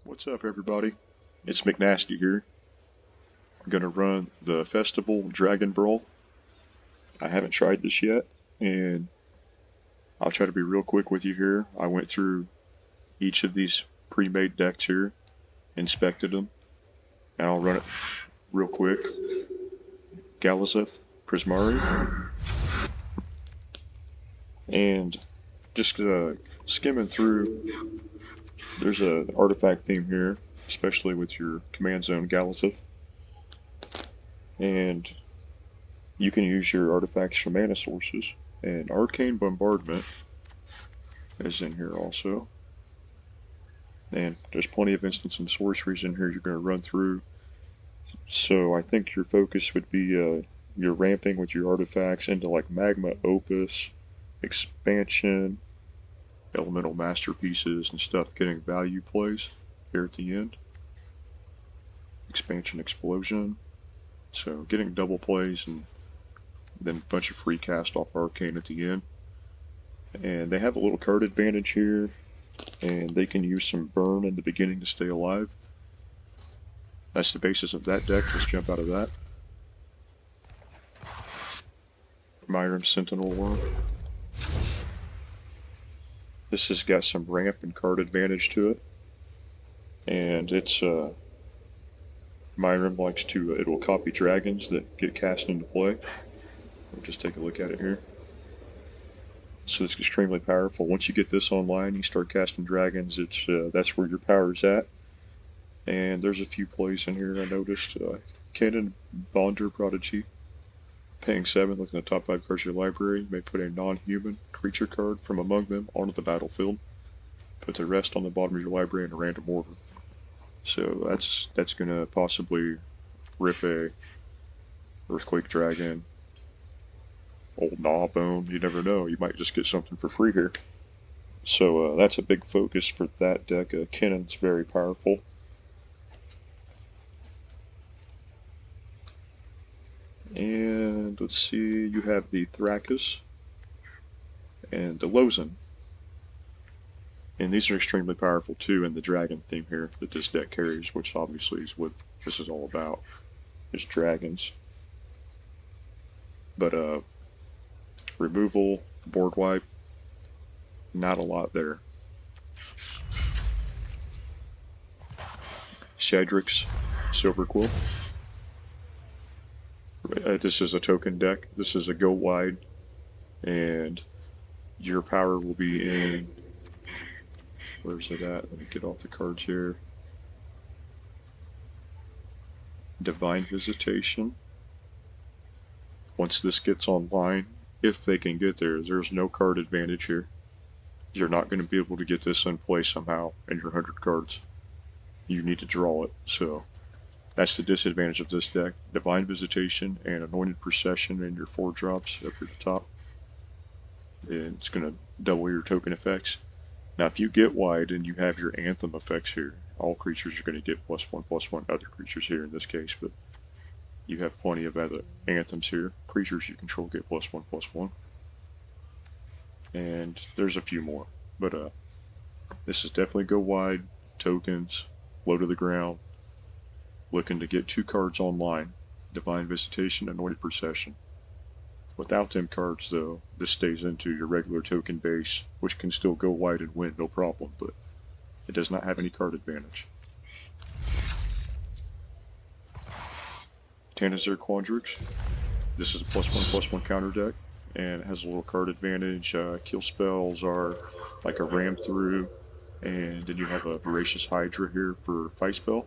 What's up, everybody? It's McNasty here. I'm gonna run the Festival Dragon Brawl. I haven't tried this yet, and I'll try to be real quick with you here. I went through each of these pre-made decks here, inspected them, and I'll run it real quick. Galazeth, Prismari, and just skimming through. There's an artifact theme here, especially with your Command Zone Galazeth. And you can use your artifacts for mana sources. And Arcane Bombardment is in here also. And there's plenty of instants and sorceries in here you're going to run through. So I think your focus would be your ramping with your artifacts into like Magma Opus, Expansion, Elemental Masterpieces and stuff, getting value plays here at the end. Expansion Explosion. So getting double plays and then a bunch of free cast off Arcane at the end. And they have a little card advantage here, and they can use some burn in the beginning to stay alive. That's the basis of that deck. Let's jump out of that. Myram Sentinel Worm. This has got some ramp and card advantage to it. And it's Myram likes to, it'll copy dragons that get cast into play. We'll just take a look at it here. So it's extremely powerful. Once you get this online, you start casting dragons, it's that's where your power's at. And there's a few plays in here I noticed. Cannon Bonder Prodigy. Paying 7, look at the top 5 cards of your library. You may put a non-human creature card from among them onto the battlefield. Put the rest on the bottom of your library in a random order. So that's gonna possibly rip a Earthquake Dragon, old Gnawbone, you never know, you might just get something for free here. So that's a big focus for that deck. Cannon's very powerful. And let's see, you have the Thrakus and the Lozen. And these are extremely powerful too in the dragon theme here that this deck carries, which obviously is what this is all about, is dragons. But removal, board wipe, not a lot there. Shadrix, Silverquill. This is a token deck. This is a go wide, and your power will be in. Where's it at? Let me get off the cards here. Divine Visitation. Once this gets online, if they can get there, there's no card advantage here. You're not going to be able to get this in play somehow in your 100 cards. You need to draw it. So that's the disadvantage of this deck. Divine Visitation and Anointed Procession in your 4 drops up at the top. And it's going to double your token effects. Now, if you get wide and you have your Anthem effects here, all creatures are going to get +1/+1, other creatures here in this case, but you have plenty of other Anthems here. Creatures you control get +1/+1. And there's a few more, but this is definitely go wide, tokens, low to the ground, looking to get 2 cards online, Divine Visitation, Anointed Procession. Without them cards, though, this stays into your regular token base, which can still go wide and win, no problem, but it does not have any card advantage. Tanazir Quandrix. This is a +1/+1 counter deck, and it has a little card advantage. Kill spells are like a ram through, and then you have a Voracious Hydra here for fight spell.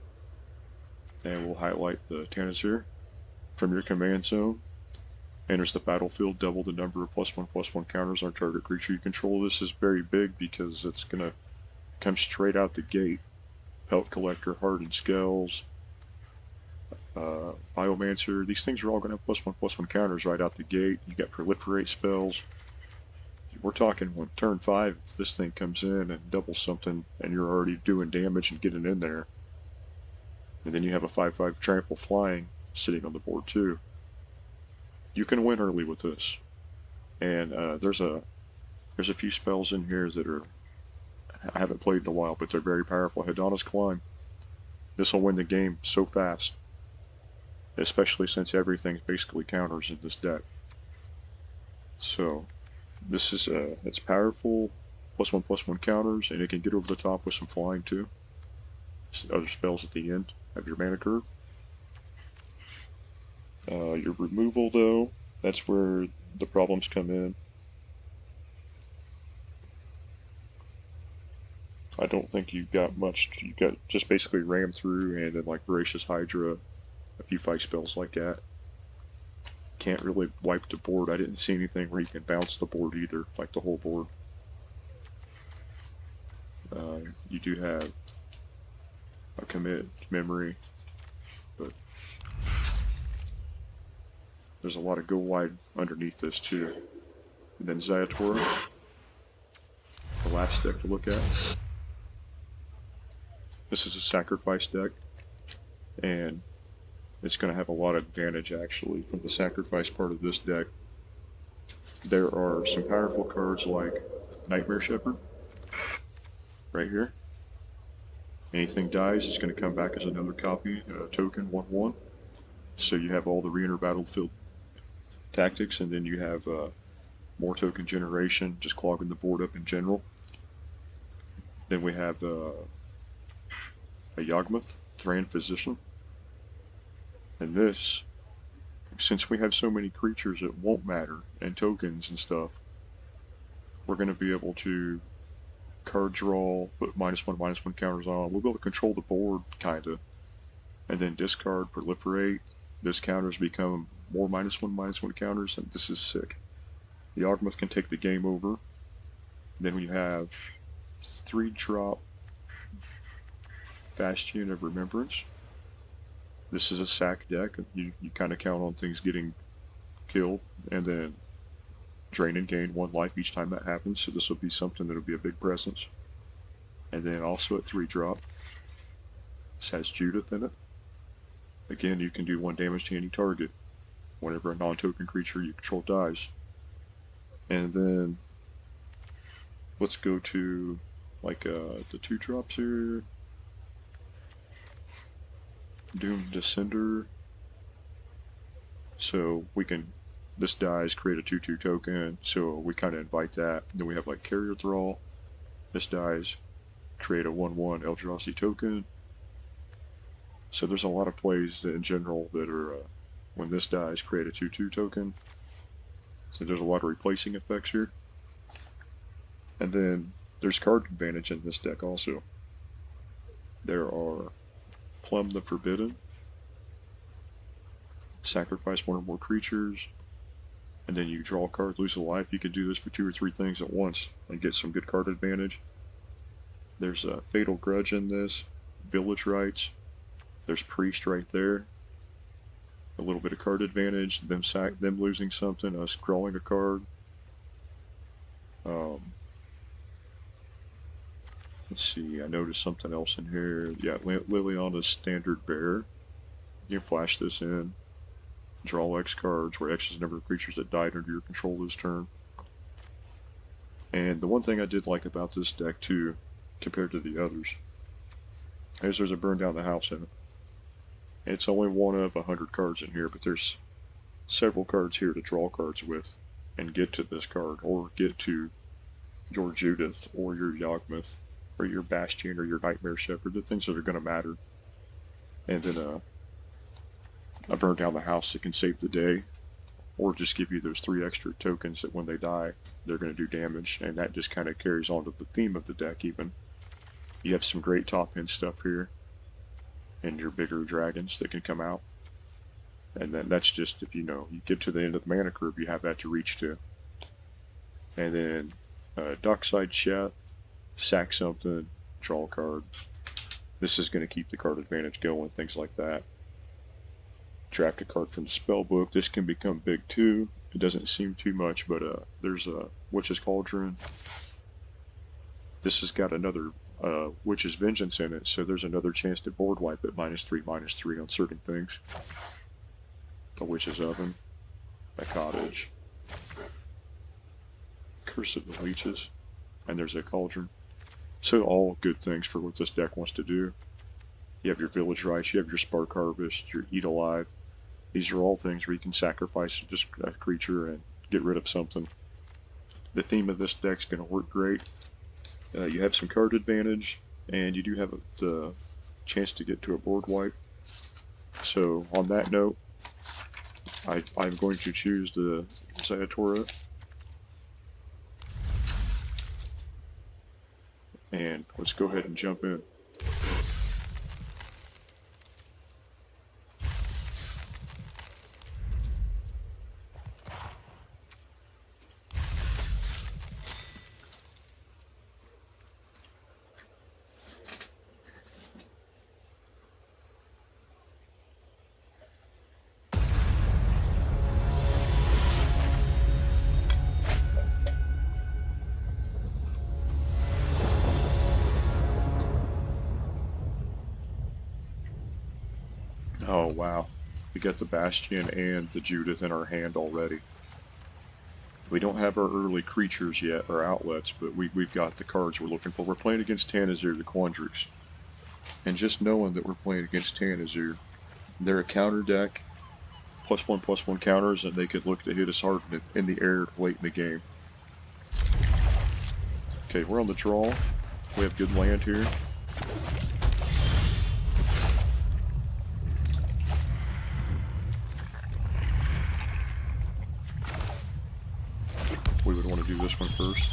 And we'll highlight the Tanazir. From your command zone, enters the battlefield, double the number of +1/+1 counters on target creature you control. This is very big because it's going to come straight out the gate. Pelt Collector, Hardened Skulls, Biomancer, these things are all going to have +1/+1 counters right out the gate. You got Proliferate spells. We're talking when turn 5, if this thing comes in and doubles something and you're already doing damage and getting in there. And then you have a 5/5 Trample Flying sitting on the board too. You can win early with this. And there's a few spells in here that are, I haven't played in a while, but they're very powerful. Hedonna's Climb. This will win the game so fast, especially since everything's basically counters in this deck. So this is it's powerful, +1/+1 counters, and it can get over the top with some flying too. Other spells at the end of your mana curve. Your removal though, that's where the problems come in. I don't think you've got much. You got just basically ram through and then like Voracious Hydra, a few fight spells like that. Can't really wipe the board. I didn't see anything where you can bounce the board either, like the whole board. You do have a commit memory, but there's a lot of go wide underneath this too. And then Ziotora, the last deck to look at. This is a sacrifice deck, and it's going to have a lot of advantage actually from the sacrifice part of this deck. There are some powerful cards like Nightmare Shepherd, right here. Anything dies, it's going to come back as another copy, token, 1/1. So you have all the re-enter battlefield tactics, and then you have more token generation, just clogging the board up in general. Then we have a Yawgmoth, Thran Physician. And this, since we have so many creatures it won't matter, and tokens and stuff, we're going to be able to card draw, put -1/-1 counters on. We'll be able to control the board, kinda. And then discard, proliferate. This counters become more -1/-1 counters, and this is sick. The Yawgmoth can take the game over. Then we have 3-drop Bastion of Remembrance. This is a sack deck. You kind of count on things getting killed, and then drain and gain 1 life each time that happens, so this will be something that will be a big presence. And then also at 3-drop, this has Judith in it. Again, you can do 1 damage to any target whenever a non-token creature you control dies. And then let's go to like the 2-drops here. Doom Descender. So we can, this dies, create a 2/2 token, so we kind of invite that. Then we have like Carrier Thrall. This dies, create a 1/1 Eldrazi token. So there's a lot of plays that in general that are, when this dies, create a 2/2 token. So there's a lot of replacing effects here. And then there's card advantage in this deck also. There are Plumb the Forbidden, sacrifice 1 or more creatures, and then you draw a card, lose a life. You can do this for 2 or 3 things at once and get some good card advantage. There's a Fatal Grudge in this, Village Rites, there's Priest right there, a little bit of card advantage, them losing something, us drawing a card. Let's see, I noticed something else in here. Yeah, Liliana's Standard Bearer. You can flash this in, draw X cards, where X is the number of creatures that died under your control this turn. And the one thing I did like about this deck too, compared to the others, is there's a Burn Down the House in it. It's only 1 of 100 cards in here, but there's several cards here to draw cards with and get to this card, or get to your Judith, or your Yawgmoth, or your Bastion, or your Nightmare Shepherd, the things that are going to matter. And then a Burn Down the House that can save the day, or just give you those 3 extra tokens that when they die, they're going to do damage, and that just kind of carries on to the theme of the deck even. You have some great top end stuff here, and your bigger dragons that can come out. And then that's just, if you get to the end of the mana curve, you have that to reach to. And then Dockside Chat, sack something, draw a card. This is going to keep the card advantage going, things like that. Draft a card from the spell book. This can become big too. It doesn't seem too much, but there's a Witch's Cauldron. This has got another Witch's Vengeance in it, so there's another chance to board wipe at -3/-3 on certain things. A Witch's Oven, a Cottage, Curse of the Leeches, and there's a Cauldron. So all good things for what this deck wants to do. You have your village rice, you have your spark harvest, your eat alive. These are all things where you can sacrifice just a creature and get rid of something. The theme of this deck's going to work great. You have some card advantage, and you do have the chance to get to a board wipe. So on that note, I'm going to choose the Ziotora. And let's go ahead and jump in. Oh wow, we got the Bastion and the Judith in our hand already. We don't have our early creatures yet, or outlets, but we've got the cards we're looking for. We're playing against Tanazir the Quandrix. And just knowing that we're playing against Tanazir, they're a counter deck, +1/+1 counters, and they could look to hit us hard in the air late in the game. Okay, we're on the draw. We have good land here. We would want to do this one first.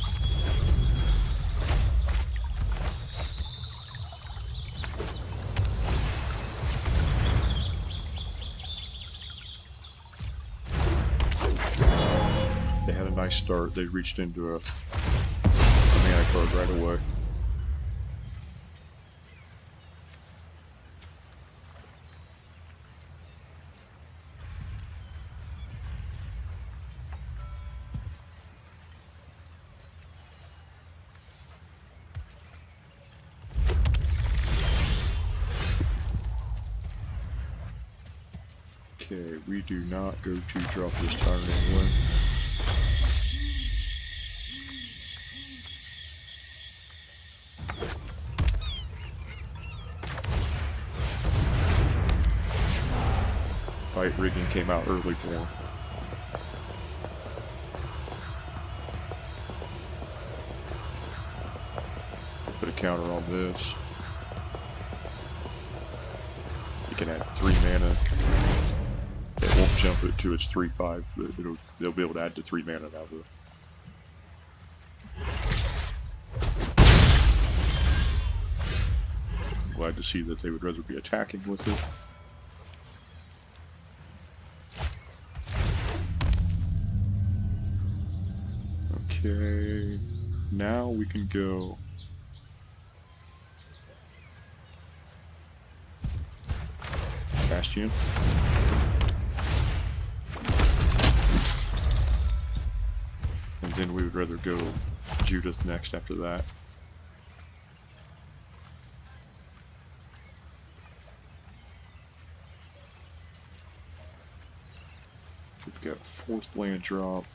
They had a nice start. They reached into a mana card right away. Okay, we do not go to drop this Tyrant anyway. Fight rigging came out early for him. Put a counter on this. You can add 3 mana. It won't jump it to its 3/5, but they'll be able to add to 3 mana now though. Glad to see that they would rather be attacking with it. Okay, now we can go Bastion. And then we would rather go Judith next after that. We've got 4th land drop.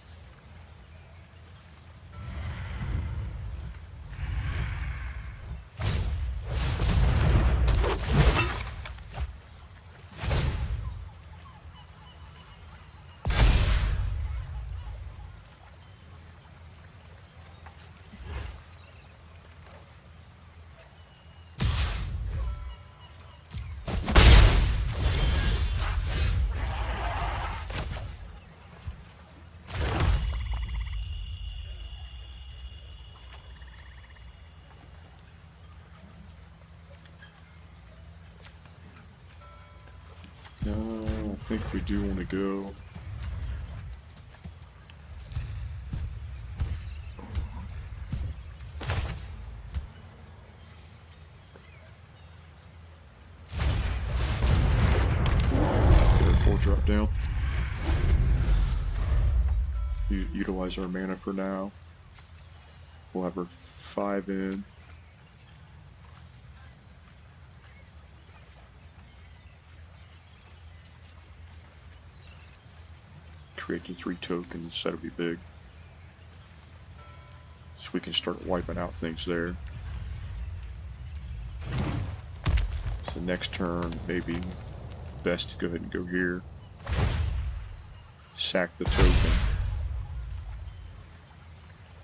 I think we do want to go. Get a 4 drop down. Utilize our mana for now. We'll have our 5 in. Create the 3 tokens, that'll be big. So we can start wiping out things there. The next turn, maybe best to go ahead and go here. Sack the token.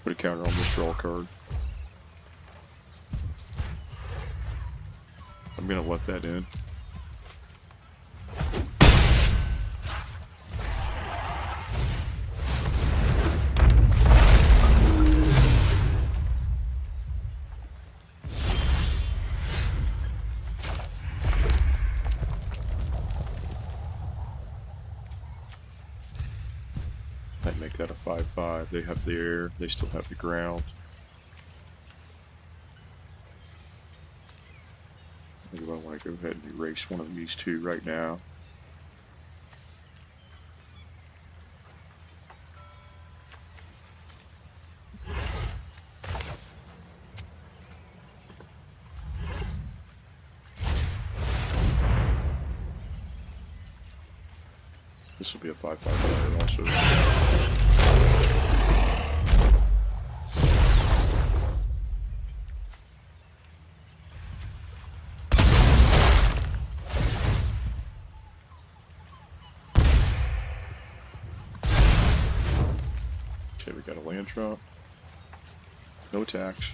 Put a counter on this draw card. I'm gonna let that in. I'd make that a 5/5. They have the air, they still have the ground. Maybe I want to go ahead and erase one of these two right now. This will be a 5/5 flyer also. Okay, we got a land drop. No attacks.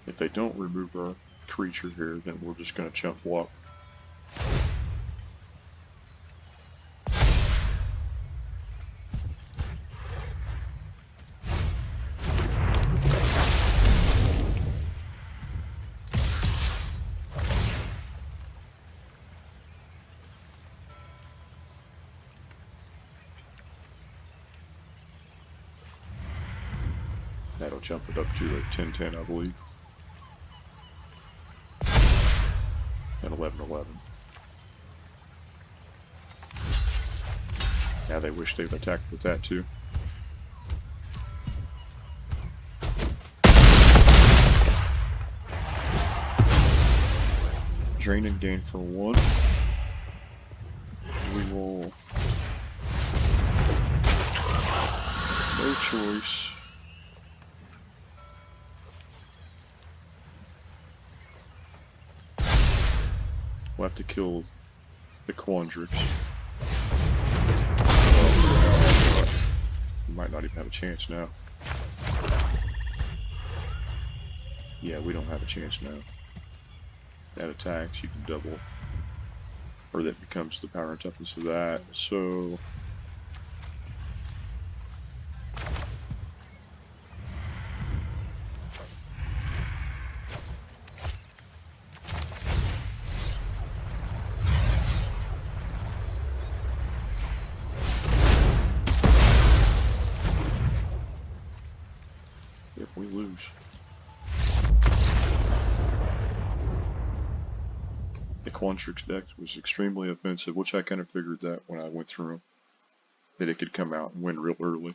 If they don't remove our creature here, then we're just going to chump block. That'll jump it up to like 10-10, I believe. And 11-11. Now they wish they'd attacked with that too. Drain and gain for 1. We will... No choice. We'll have to kill the Quandrix. We might not even have a chance now. Yeah, we don't have a chance now. That attacks, you can double. Or that becomes the power and toughness of that. So... we lose. The Quandrix deck was extremely offensive, which I kind of figured that when I went through them, that it could come out and win real early.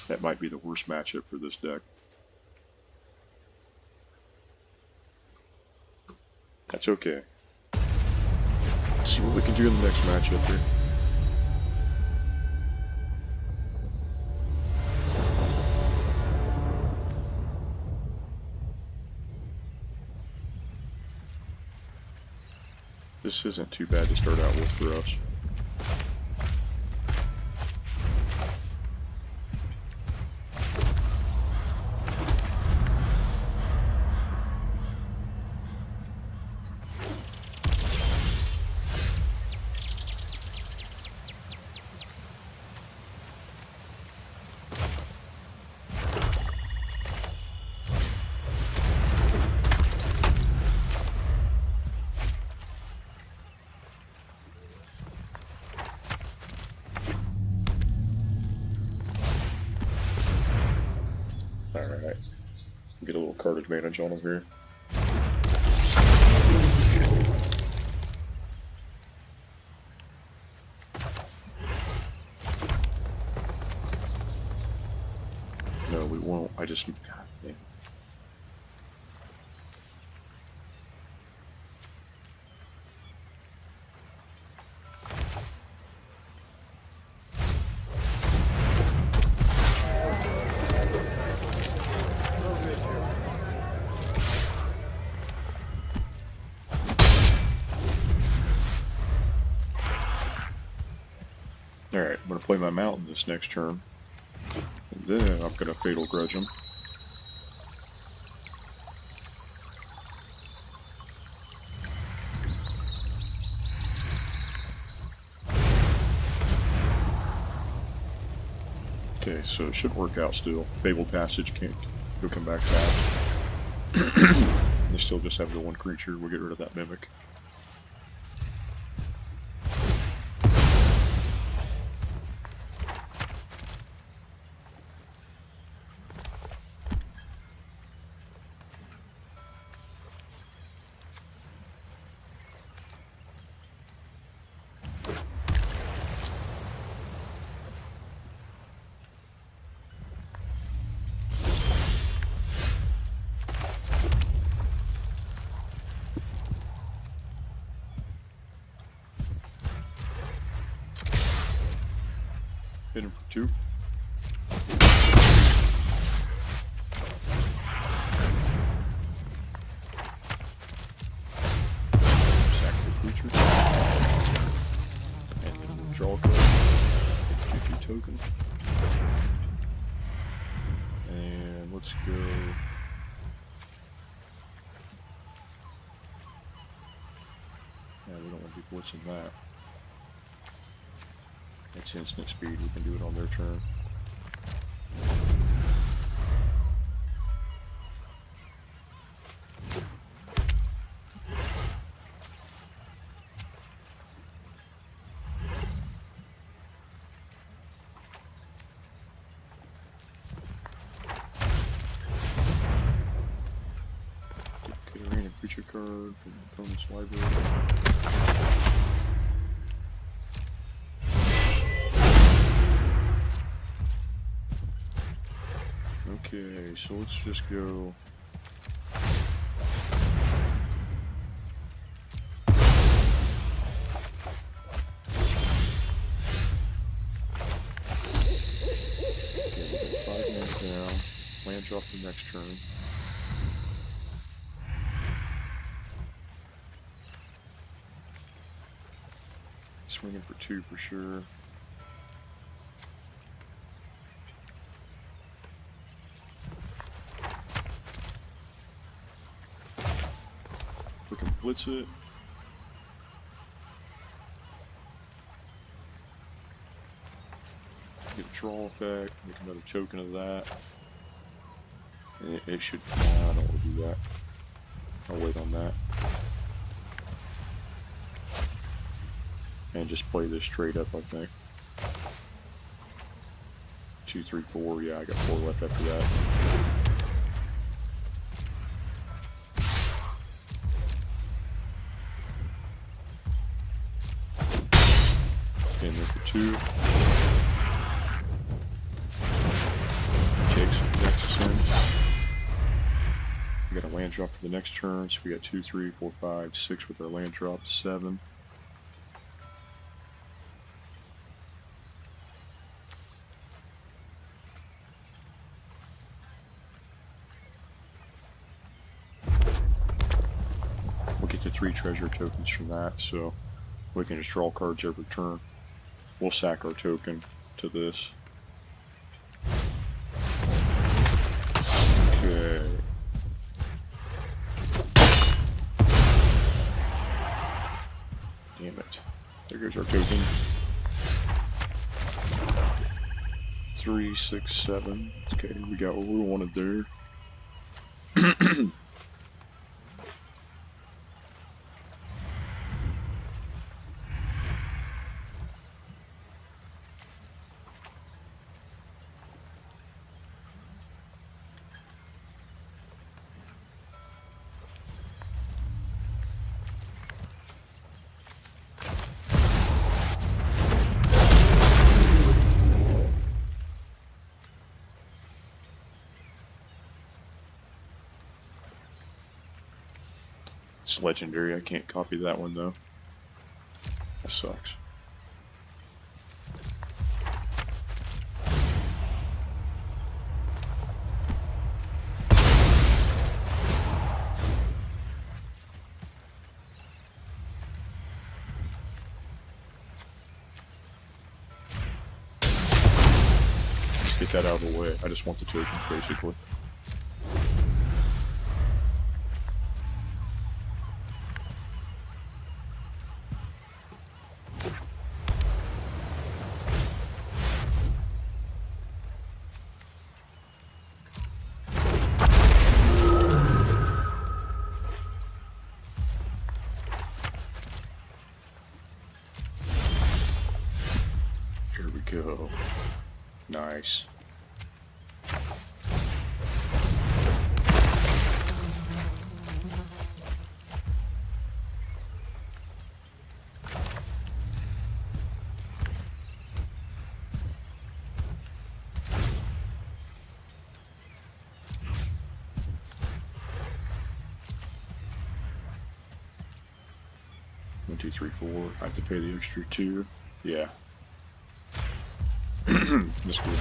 That might be the worst matchup for this deck. That's okay. Let's see what we can do in the next matchup here. This isn't too bad to start out with for us. Get a little card advantage on him here. No, we won't. I just... God damn. Alright, I'm going to play my mountain this next turn. And then I'm going to Fatal Grudge him. Okay, so it should work out still. Fabled Passage can't go come back fast. They still just have the one creature. We'll get rid of that Mimic. Hit him for 2. Sack the creature. And then draw a card. Get your token. And let's go. Yeah, we don't want to be blitzing that. It's instant speed, we can do it on their turn. Okay, arena creature card from the opponent's library. Okay, so let's just go. Okay, we got 5 minutes down. Land drop the next turn. Swinging for 2 for sure. We can blitz it. Get a draw effect, make another token of that. And it should, I don't want to do that. I'll wait on that. And just play this straight up, I think. 2, 3, 4, yeah, I got 4 left after that. In there for 2. Takes Nexus in. We got a land drop for the next turn, so we got 2, 3, 4, 5, 6 with our land drop, 7. We'll get to 3 treasure tokens from that, so we can just draw cards every turn. We'll sack our token to this. Okay. Damn it. There goes our token. 3, 6, 7. Okay, we got what we wanted there. It's legendary. I can't copy that one though. That sucks. Get that out of the way. I just want the tokens, basically. Here we go. Nice. One, two, three, four. I have to pay the extra 2. Yeah. That's good.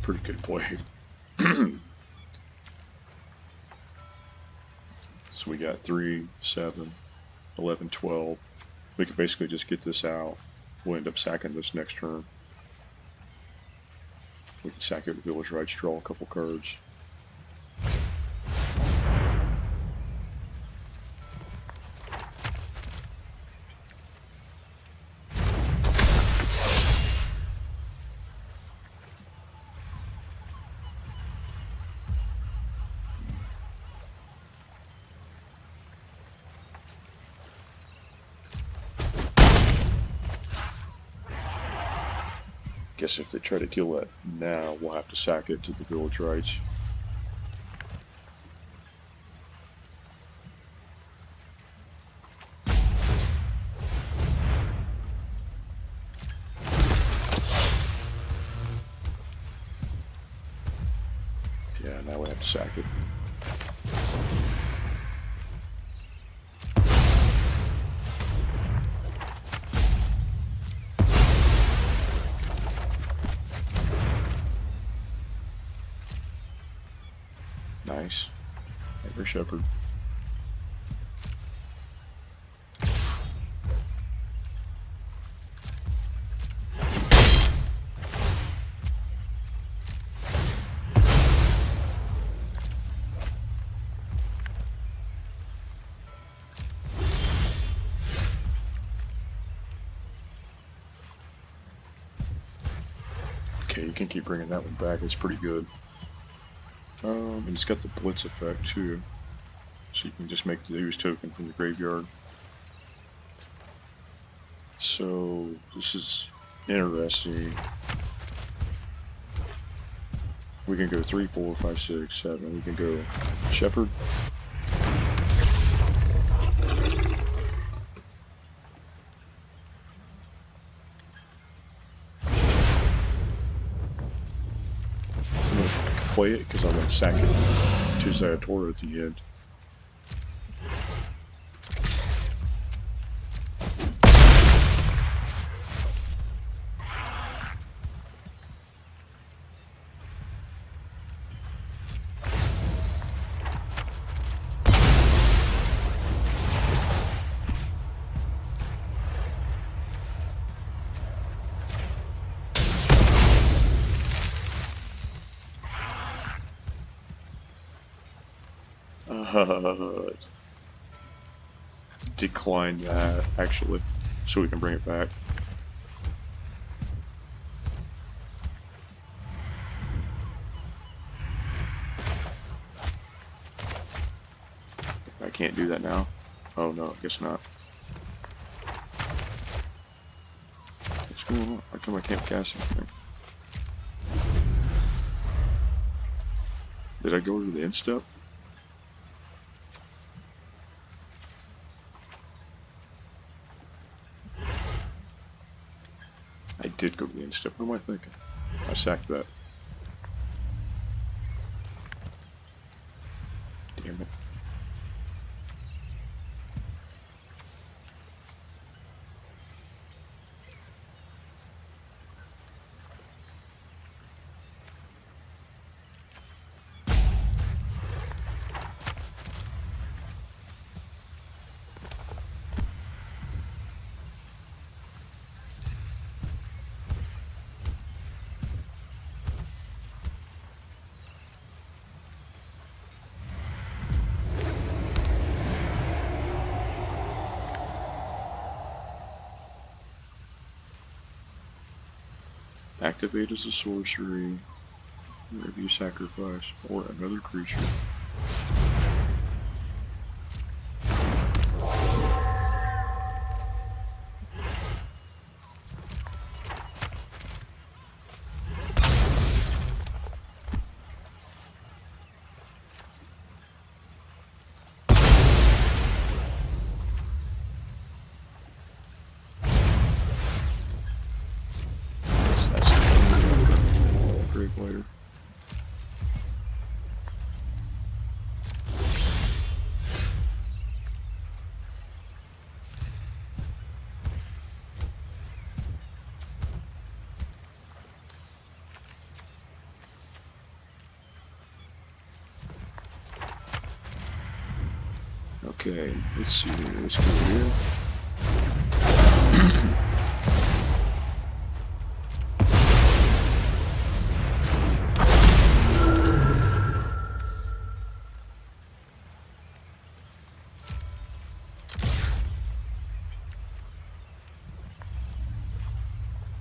Pretty good play. So we got 3, 7, 11, 12. We can basically just get this out. We'll end up sacking this next turn. We can sack it with Village Rights, draw a couple cards. Guess if they try to kill that now, we'll have to sack it to the Village Rights. Yeah, now we have to sack it. Nice. Every shepherd. Okay, you can keep bringing that one back. It's pretty good. And it's got the blitz effect too, so you can just make the ooze token from the graveyard. So this is interesting. We can go 3, 4, 5, 6, 7. We can go shepherd. Play it because I'm going to sack it to Ziotora at the end. Uh, decline that, actually, so we can bring it back. I can't do that now. Oh no, I guess not. What's going on? How come I can't cast anything? Did I go to the end step? I did go to the end step. What am I thinking? I sacked that. Damn it. Activate as a sorcery, whenever you sacrifice, or another creature. Later. Okay, let's see here. Let's go here.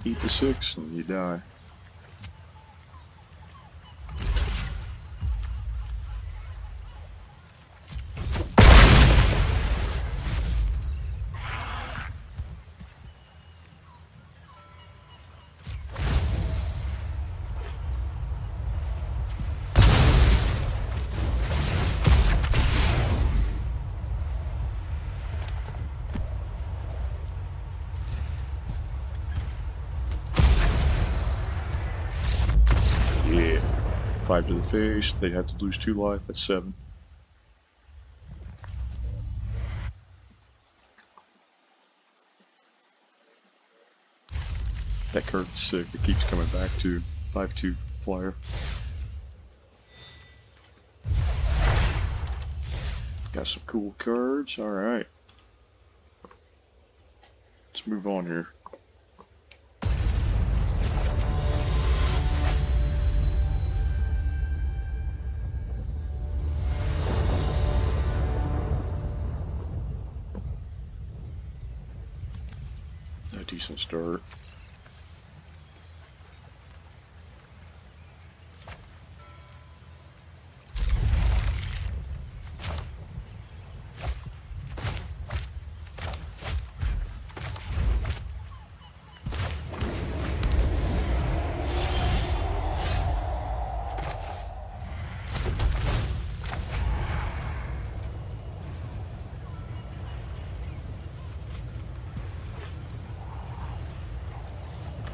Eat the 6 and you die. Yeah. 5 to the face, they'd have to lose 2 life, that's 7. That card's sick, it keeps coming back to 5/2 flyer. Got some cool cards, alright. Let's move on here. A decent start.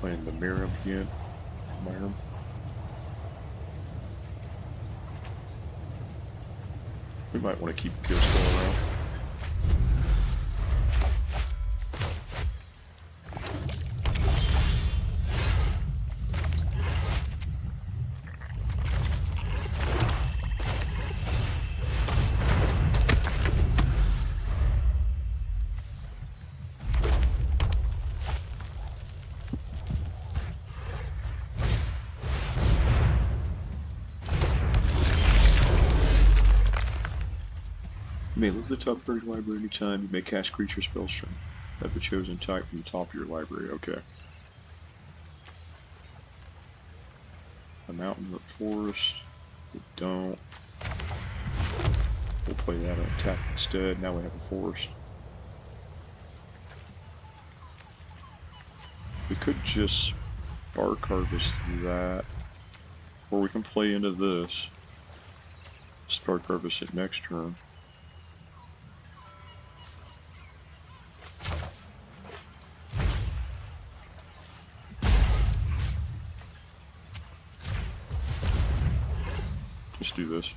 Playing the Miram again. Miram. We might want to keep Killstone around. You may look at the top card of your library anytime. You may cast creature spells from the chosen type from the top of your library. Okay. A mountain or forest. We don't. We'll play that on attack instead. Now we have a forest. We could just bark harvest that. Or we can play into this. Spark harvest it next turn. Let's do this.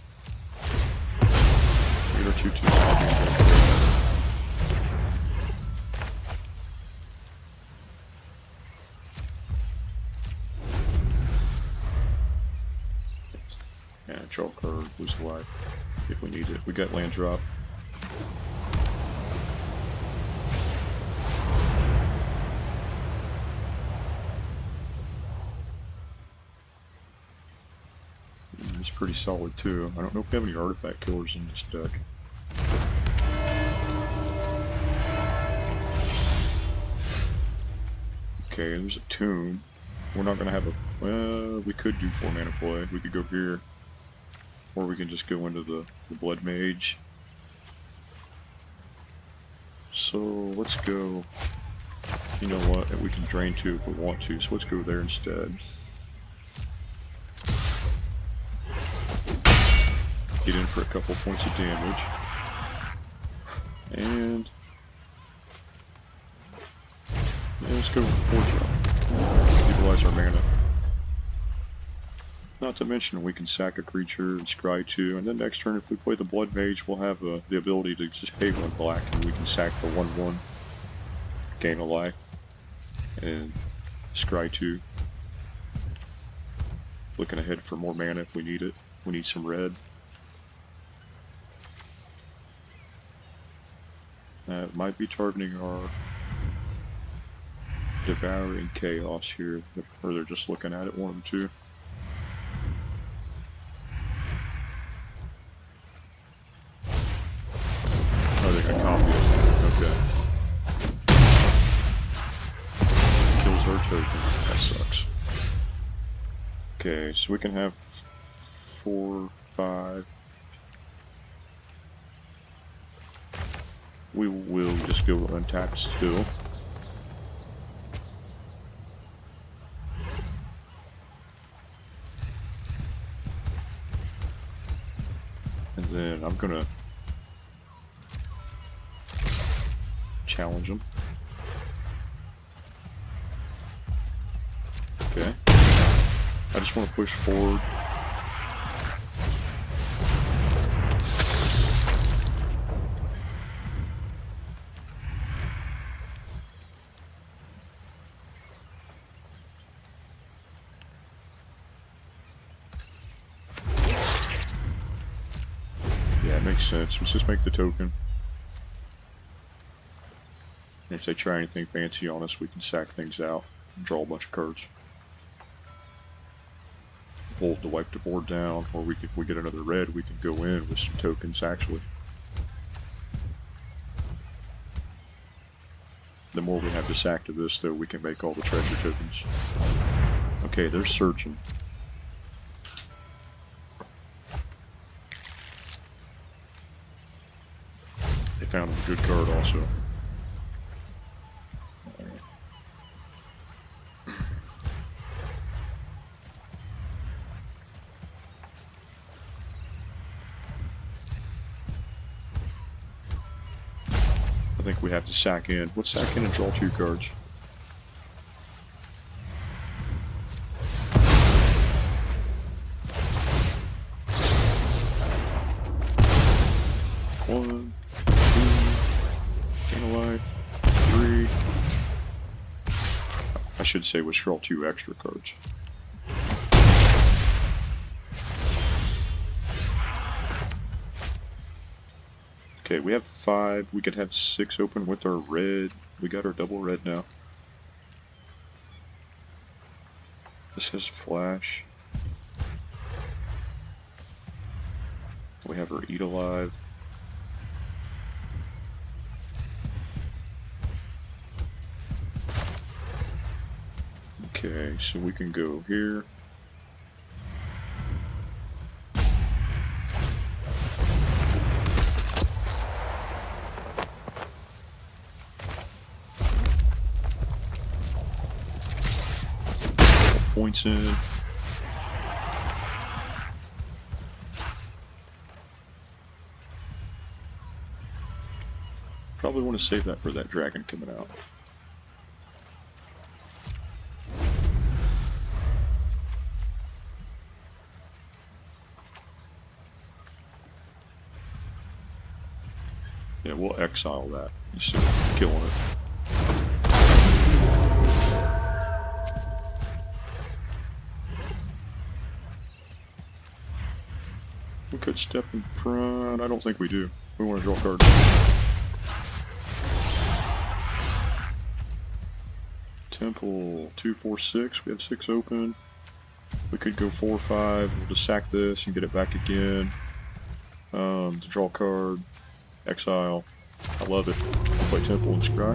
Get our 2/2. And draw card was life if we need it. We got land drop. It's pretty solid too. I don't know if we have any artifact killers in this deck. Okay, there's a tomb. We're not gonna have a. Well, we could do 4 mana play. We could go here, or we can just go into the blood mage. So let's go. You know what? We can drain 2 if we want to. So let's go there instead. Get in for a couple points of damage. And yeah, let's go 4 drop. Utilize our mana. Not to mention we can sack a creature and scry 2, and then next turn if we play the Blood Mage we'll have the ability to just pay 1 black and we can sack the 1/1, gain a life, and scry 2. Looking ahead for more mana if we need it. We need some red. Might be targeting our Devouring Chaos here, or they're just looking at it, 1 of 2. Oh, they got copy it. Okay. Kills our token. That sucks. Okay, so we can have 4, 5. We will just go untapped still. And then I'm gonna challenge them. Okay. I just want to push forward. Yeah, it makes sense. Let's just make the token. And if they try anything fancy on us, we can sack things out and draw a bunch of cards. Hold to wipe the board down, or if we get another red, we can go in with some tokens actually. The more we have to sack to this, though, we can make all the treasure tokens. Okay, they're searching. They found a good card also. I think we have to sack in. Let's sack in and draw 2 cards. One, 2, gain a life, 3. I should say let's draw 2 extra cards. Okay, we have 5. We could have 6 open with our red. We got our double red now. This has flash. We have our eat alive. Okay, so we can go here. Points in. Probably want to save that for that dragon coming out. Yeah, we'll exile that instead of killing it. We could step in front. I don't think we do. We want to draw a card. Temple 2, 4, 6. We have 6 open. We could go 4, 5. We'll just sack this and get it back again. To draw a card. Exile. I love it. We'll play Temple and Scry.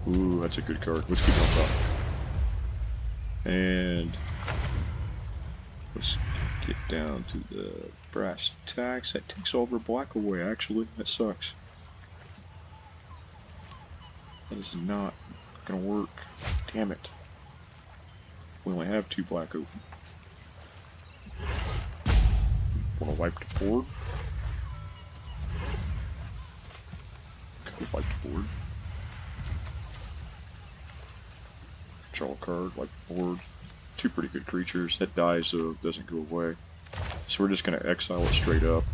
Ooh, that's a good card. Let's keep it on top. And let's get down to the brass tacks. That takes all of our black away, actually. That sucks. That is not gonna work. Damn it. We only have 2 black open. Wanna wipe the board? Could wipe the board. Draw a card, wipe the board. 2 pretty good creatures. That dies though, doesn't go away. So we're just gonna exile it straight up.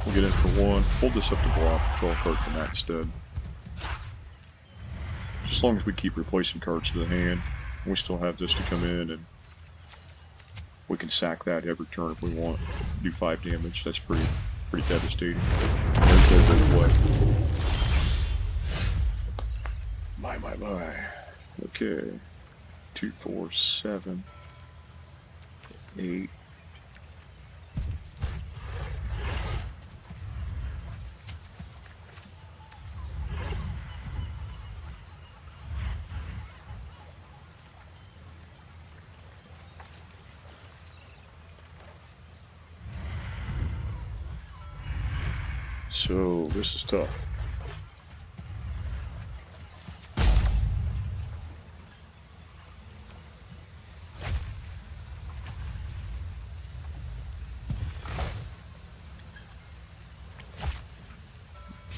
We'll get in for 1. Hold this up to block. Draw a card from that instead. As long as we keep replacing cards to the hand, we still have this to come in, and we can sack that every turn if we want. Do 5 damage. That's pretty devastating. There's their play. My. Okay. 2, 4, 7, 8. So this is tough.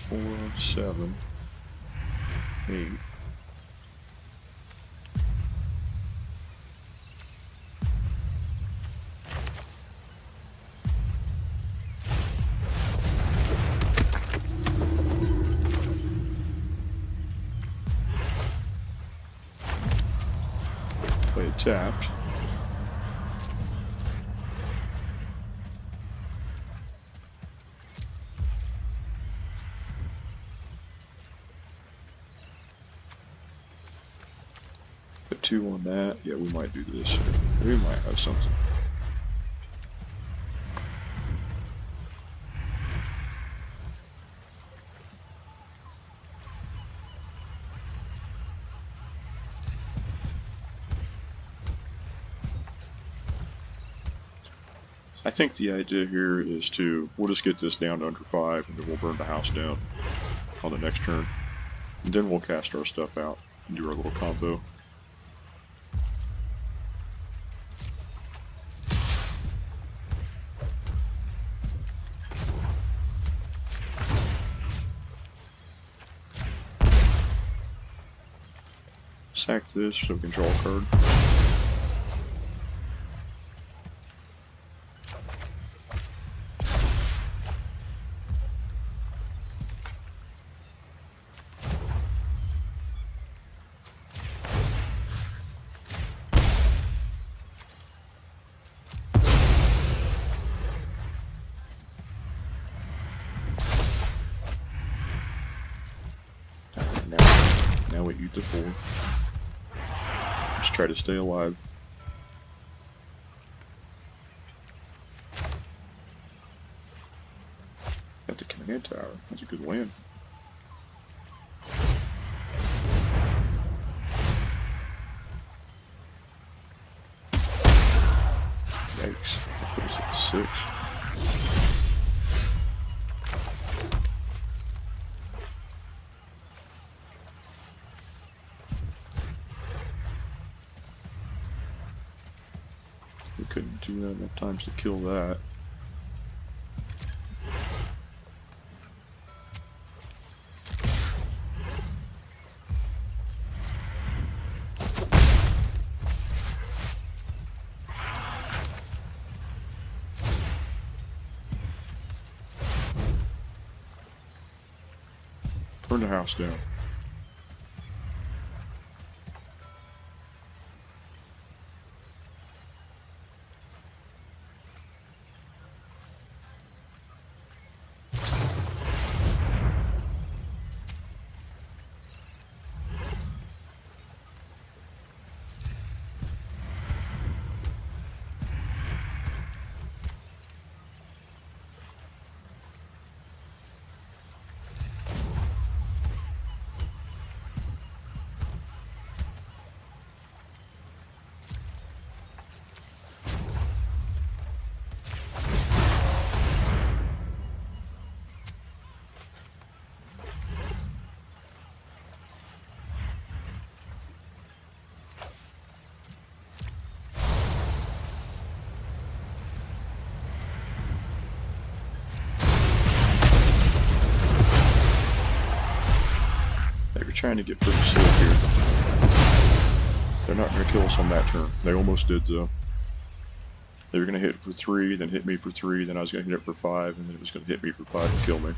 Four, 7, 8. Play it tapped. Put 2 on that. Yeah, we might do this. We might have something. I think the idea here is we'll just get this down to under 5, and then we'll burn the house down on the next turn. And then we'll cast our stuff out and do our little combo. Sack this so we can draw a card. Now we eat the 4. try to stay alive. At the command tower. That's a good win. Yikes. That put us at 6. We couldn't do that enough times to kill that. Burn the house down. Trying to get pretty safe here. They're not going to kill us on that turn. They almost did though. They were going to hit for 3, then hit me for 3, then I was going to hit it for 5, and then it was going to hit me for 5 and kill me.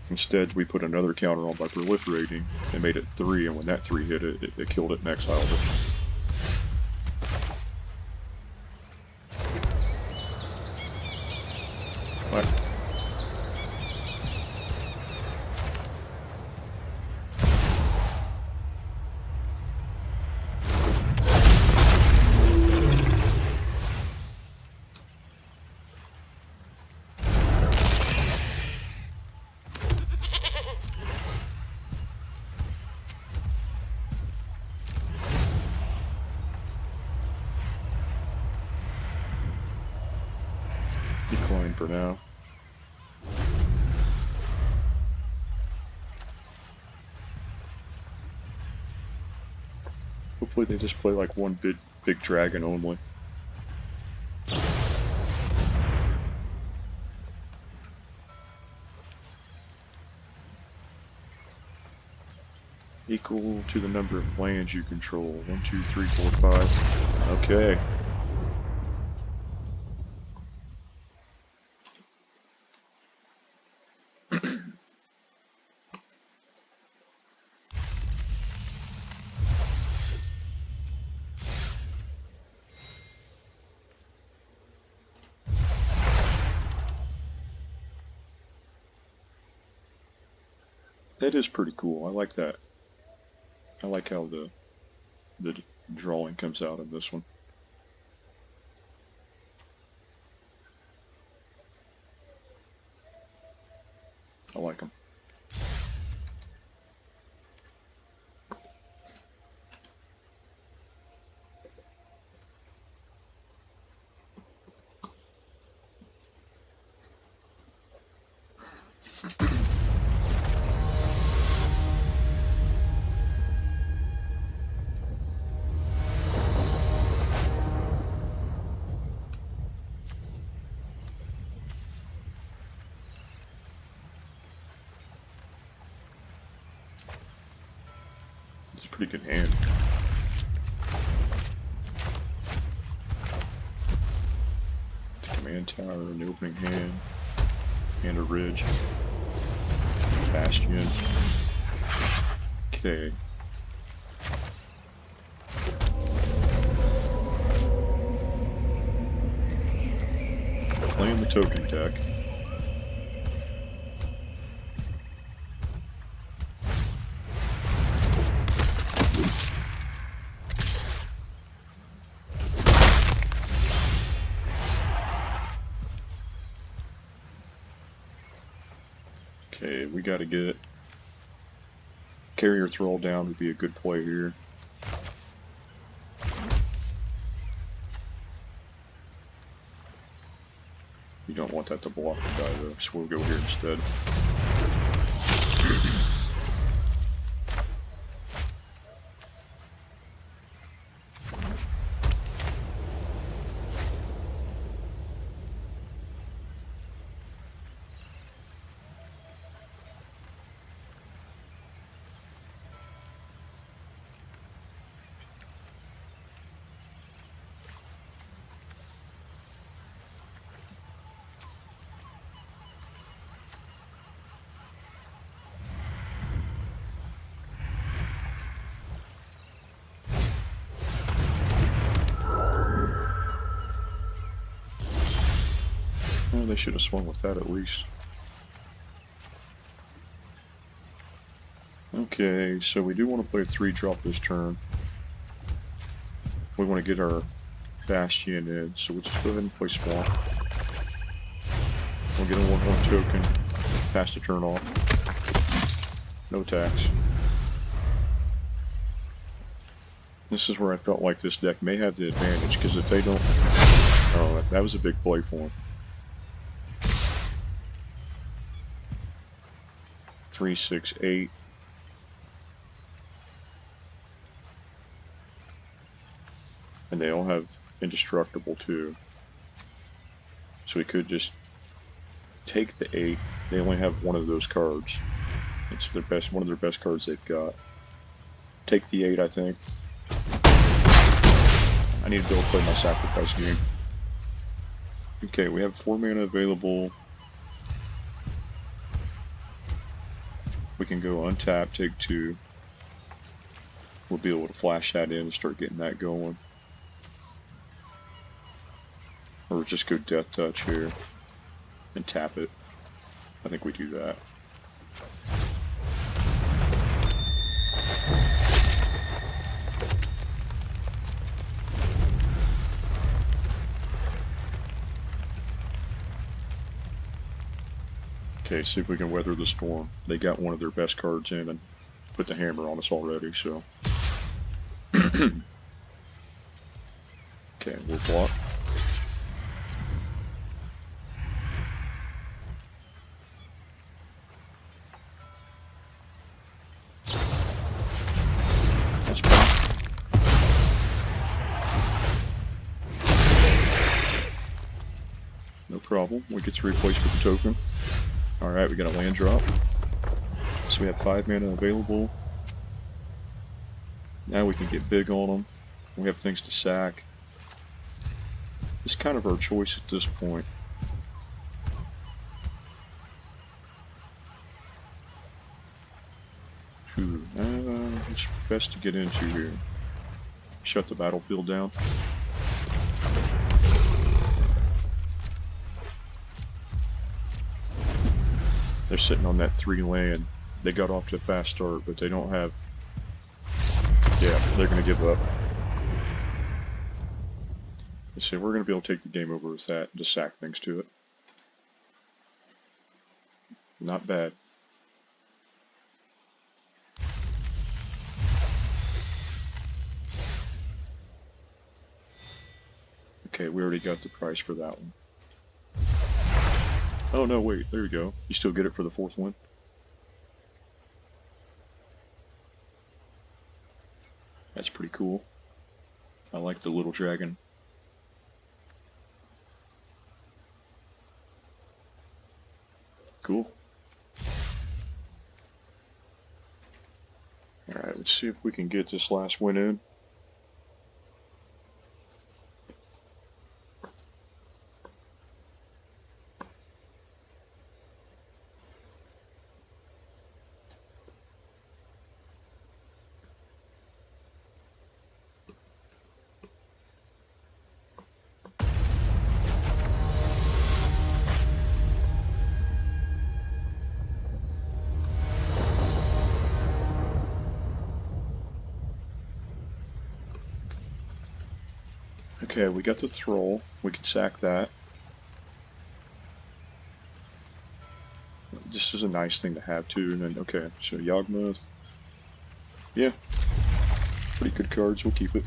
Instead, we put another counter on by proliferating and made it 3, and when that 3 hit it, it killed it and exiled it. What? Decline for now. Hopefully they just play like one big dragon only. Equal to the number of lands you control. 1, 2, 3, 4, 5. Okay. That is pretty cool. I like that. I like how the drawing comes out in this one. I like them. It's a pretty good hand. The command tower, an opening hand, and a ridge. Bastion. Okay. Playing the token deck. Okay, we gotta get carrier thrall down would be a good play here. You don't want that to block the guy though, so we'll go here instead. Oh, they should have swung with that at least. Okay, so we do want to play a 3-drop this turn. We want to get our Bastion in, so we'll just go ahead and play Swamp. We'll get a 1/1 token, pass the turn off. No attacks. This is where I felt like this deck may have the advantage, because if they don't... Oh, that was a big play for them. 3, 6, 8. And they all have indestructible too. So we could just take the 8. They only have one of those cards. It's their best, one of their best cards they've got. Take the 8, I think. I need to be able to play my sacrifice game. Okay, we have 4 mana available. We can go untap, take 2. We'll be able to flash that in and start getting that going. Or just go Death Touch here and tap it. I think we do that. Okay, see if we can weather the storm. They got one of their best cards in and put the hammer on us already, so. Okay, we'll block. That's fine. No problem. We get to replace with the token. Alright, we got a land drop. So we have 5 mana available. Now we can get big on them. We have things to sack. It's kind of our choice at this point. It's best to get into here. Shut the battlefield down. They're sitting on that 3 land. They got off to a fast start, but they don't have... Yeah, they're going to give up. Let's see, we're going to be able to take the game over with that and just sack things to it. Not bad. Okay, we already got the price for that one. Oh no, wait, there you go. You still get it for the 4th one? That's pretty cool. I like the little dragon. Cool. Alright, let's see if we can get this last win in. Okay, we got the Thrall. We can sack that. This is a nice thing to have too. And then, okay, so Yawgmoth. Yeah, pretty good cards. We'll keep it.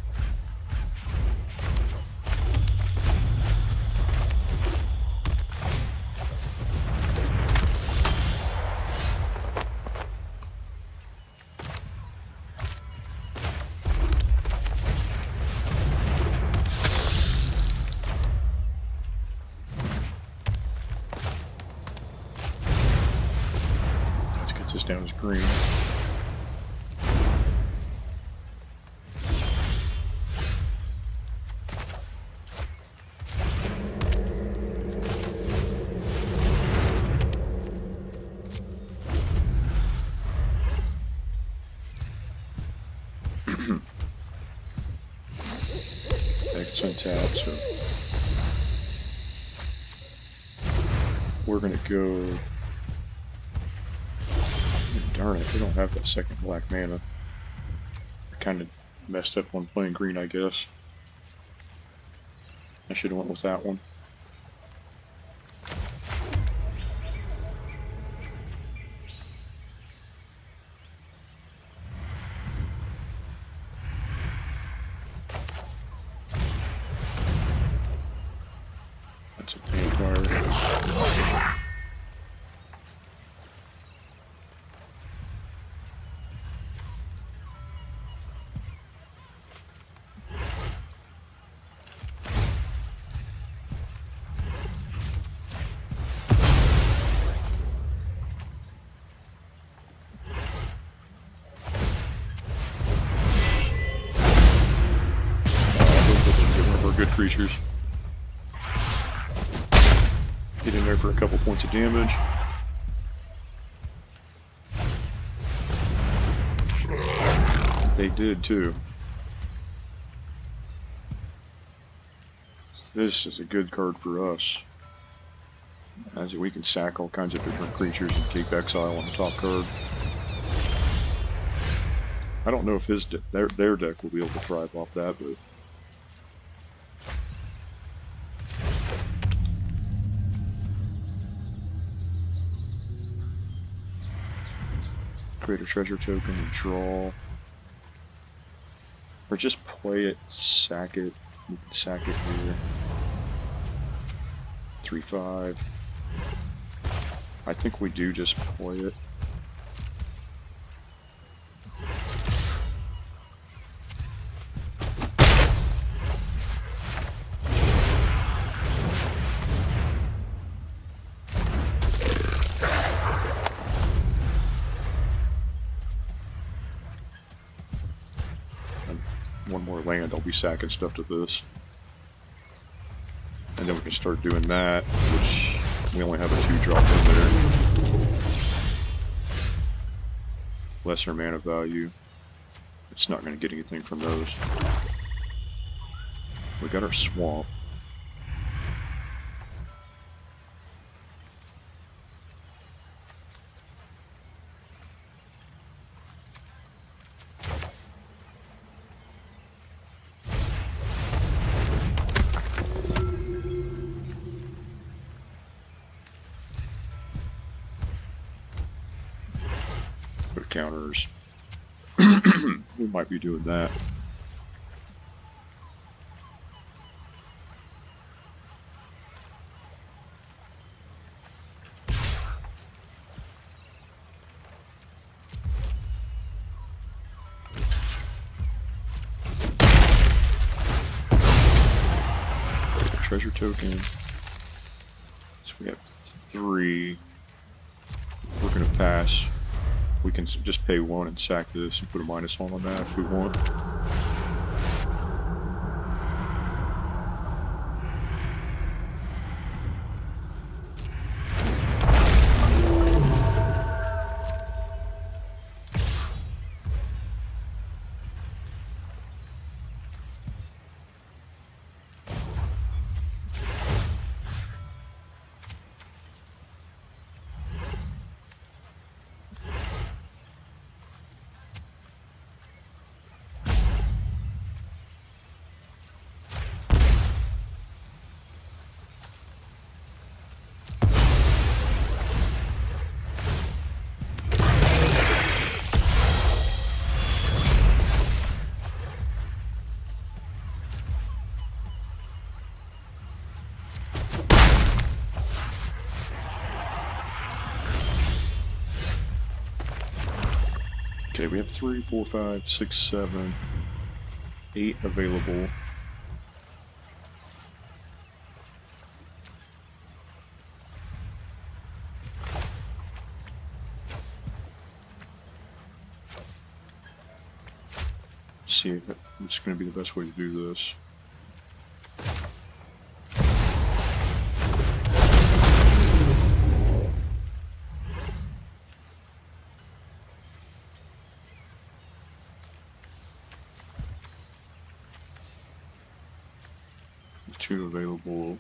Let's get this down as green. It's untapped, so we're gonna go. Darn it, we don't have that second black mana. I kind of messed up on playing green, I guess. I should have went with that one. That's a vampire. Good creatures. Get in there for a couple points of damage. They did too. This is a good card for us, as we can sack all kinds of different creatures and keep exile on the top card. I don't know if their deck will be able to thrive off that, but create a treasure token and draw. Or just play it, sack it. You can sack it here. 3/5. I think we do just play it. One more land, I'll be sacking stuff to this. And then we can start doing that, which we only have a 2-drop in there. Lesser mana value. It's not going to get anything from those. We got our swamp. Counters. We might be doing that. Treasure token. So we have 3. We're gonna pass. We can just pay 1 and sack this and put a -1 on that if we want. Okay, we have 3, 4, 5, 6, 7, 8 available. See if it's going to be the best way to do this. Two available.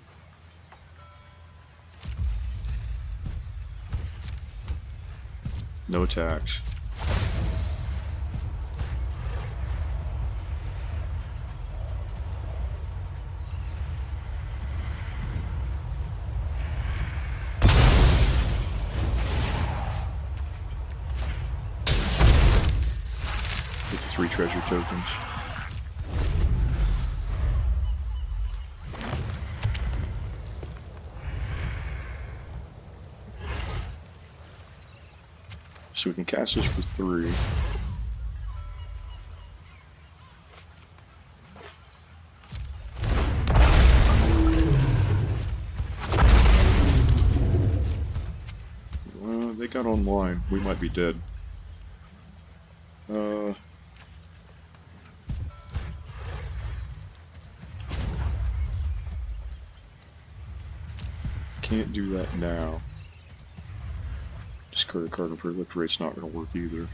No attacks. Get the 3 treasure tokens. So we can cast this for 3. They got online. We might be dead. Can't do that now. Discard a card and proliferate's not going to work either.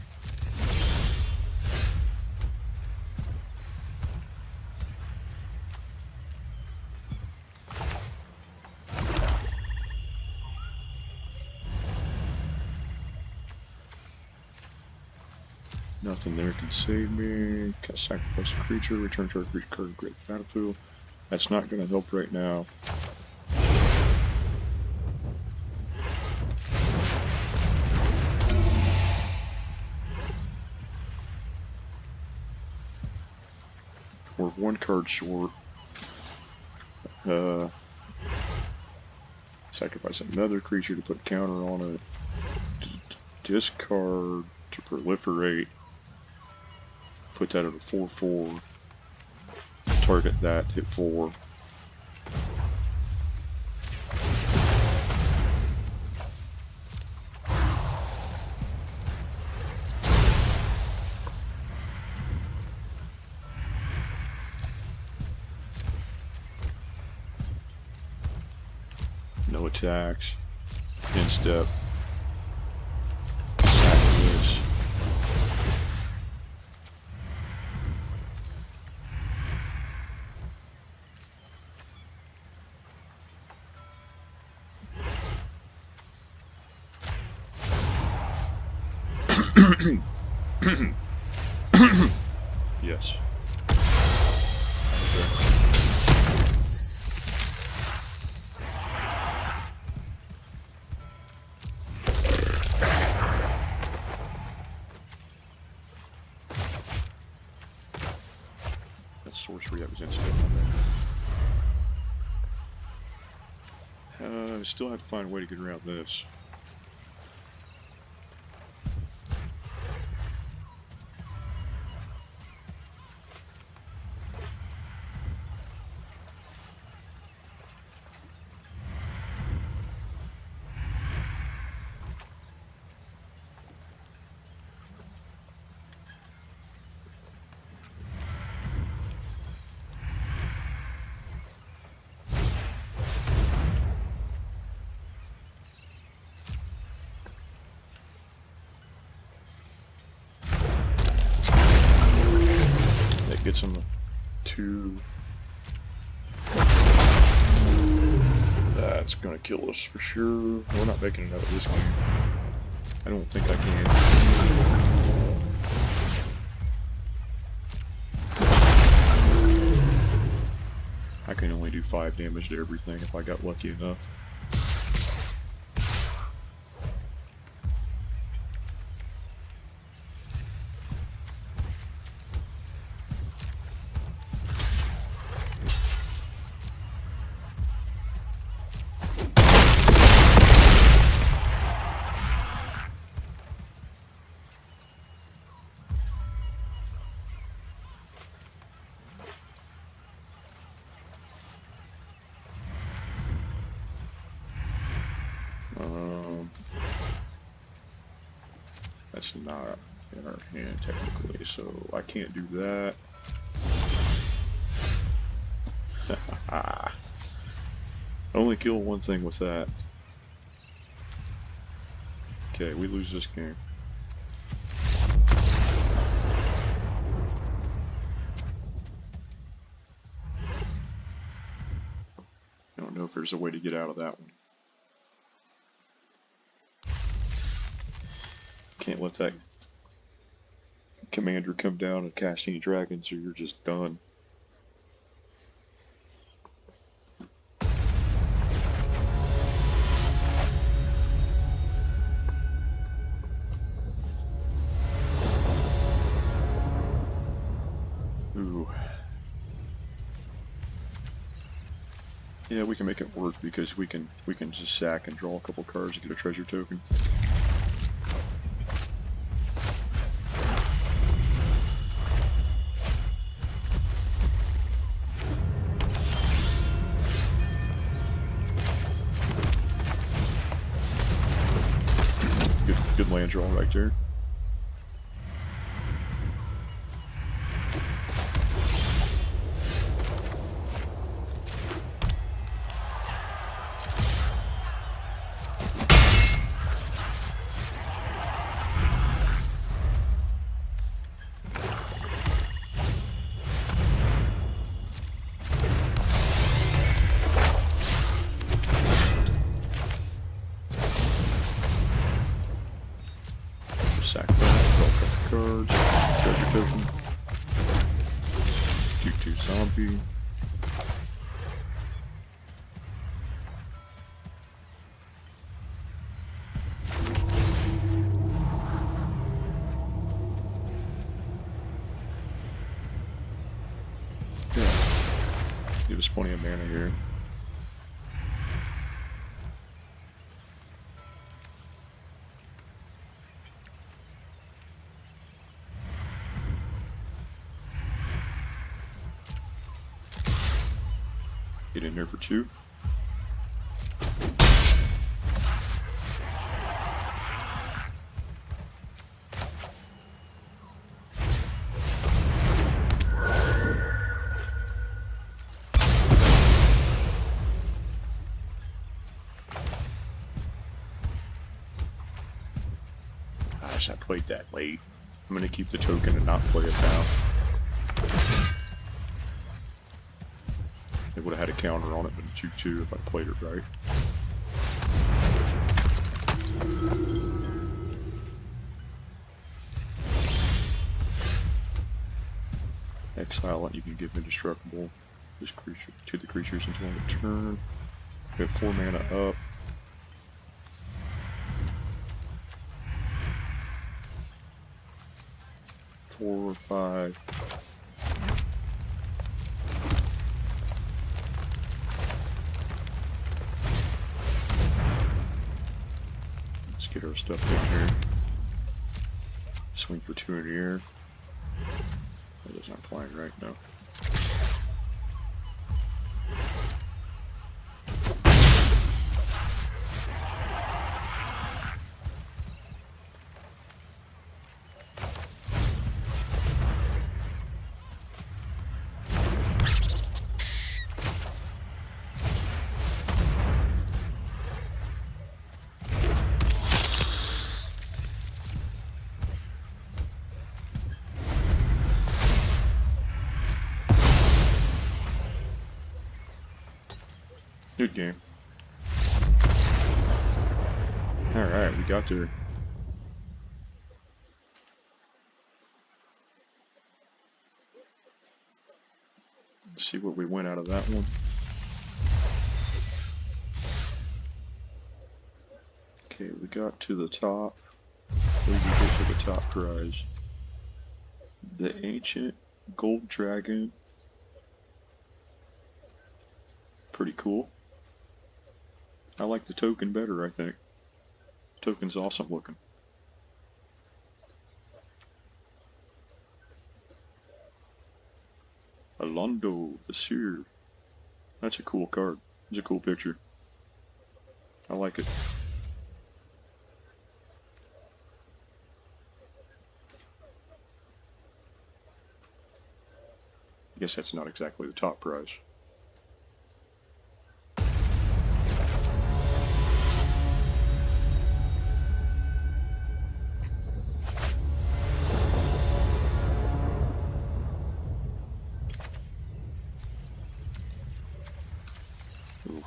Nothing there can save me. Can sacrifice a creature, return to our creature card, great battlefield. That's not going to help right now. We're 1 card short. Sacrifice another creature to put counter on it. Discard to proliferate. Put that at a 4/4. Target that, hit 4. No attacks. End step. Sack this. Yes. Okay. Sorcery that was instant on there. Still have to find a way to get around this. Gets him 2. That's gonna kill us for sure. We're not making it out of this game. I don't think I can. I can only do 5 damage to everything if I got lucky enough. Um, that's not in our hand technically, so I can't do that. I only kill one thing with that. Okay, we lose this game. I don't know if there's a way to get out of that one. Can't let that commander come down and cast any dragons or you're just done. Ooh. Yeah, we can make it work because we can just sack and draw a couple cards and get a treasure token. Good land draw right there. Sack that, draw a couple cards, treasure token, 2/2 zombie. Yeah, give us plenty of mana here. Get in there for 2. Gosh, I played that late. I'm gonna keep the token and not play it now. They would have had a counter on it, but 2/2 if I played it right. Exile it, you can give indestructible this creature to the creatures until end of turn. We have 4 mana up. Four, 5. Let's get our stuff in here. Swing for 2 in the air. That is not playing right now. Good game. Alright, we got there. Let's see what we went out of that one. Okay, we got to the top. What did we get to the top prize? The Ancient Gold Dragon. Pretty cool. I like the token better, I think. Token's awesome looking. Alondo the Seer. That's a cool card. It's a cool picture. I like it. I guess that's not exactly the top prize. Ooh.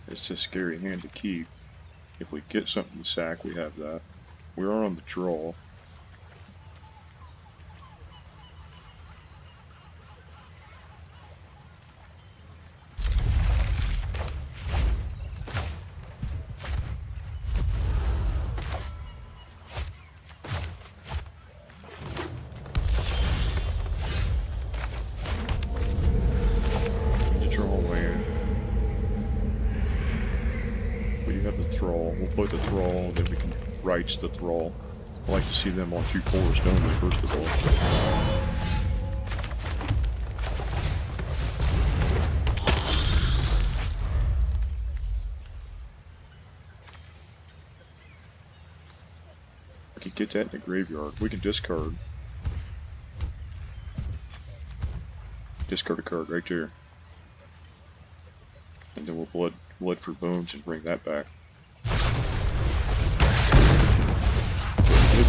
It's a scary hand to keep. If we get something to sack, we have that. We are on the draw. We'll play the Thrall, then we can rights the Thrall. I like to see them on 2 forest only, first of all. I could get that in the graveyard. We can discard. Discard a card right there. And then we'll blood for bones and bring that back.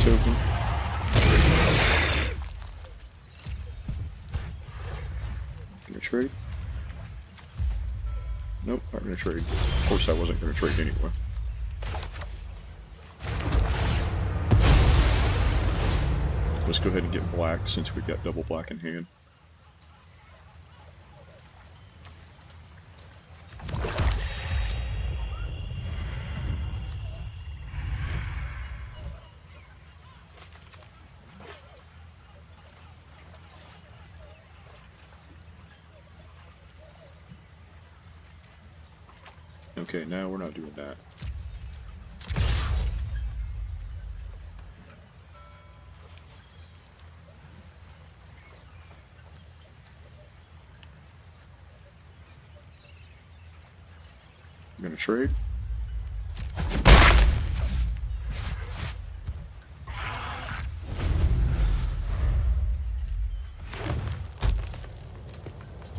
Token. Gonna trade? Nope, not gonna trade. Of course I wasn't gonna trade anyway. Let's go ahead and get black since we've got double black in hand. Okay, now we're not doing that. I'm gonna trade.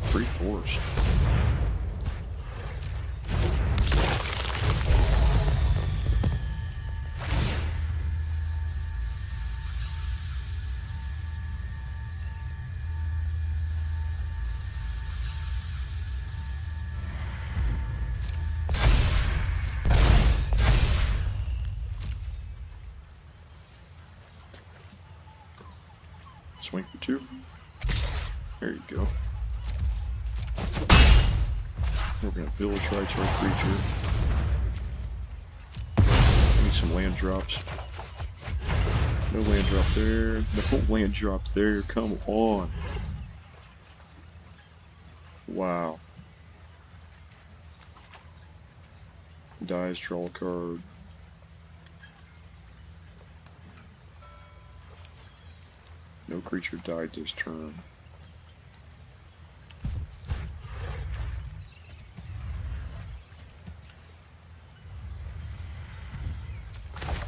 Free forest. Swing for 2. There you go. We're gonna village rights our creature. Need some land drops. No land drop there. No land drop there. Come on. Wow. Dies, draw a card. No creature died this turn.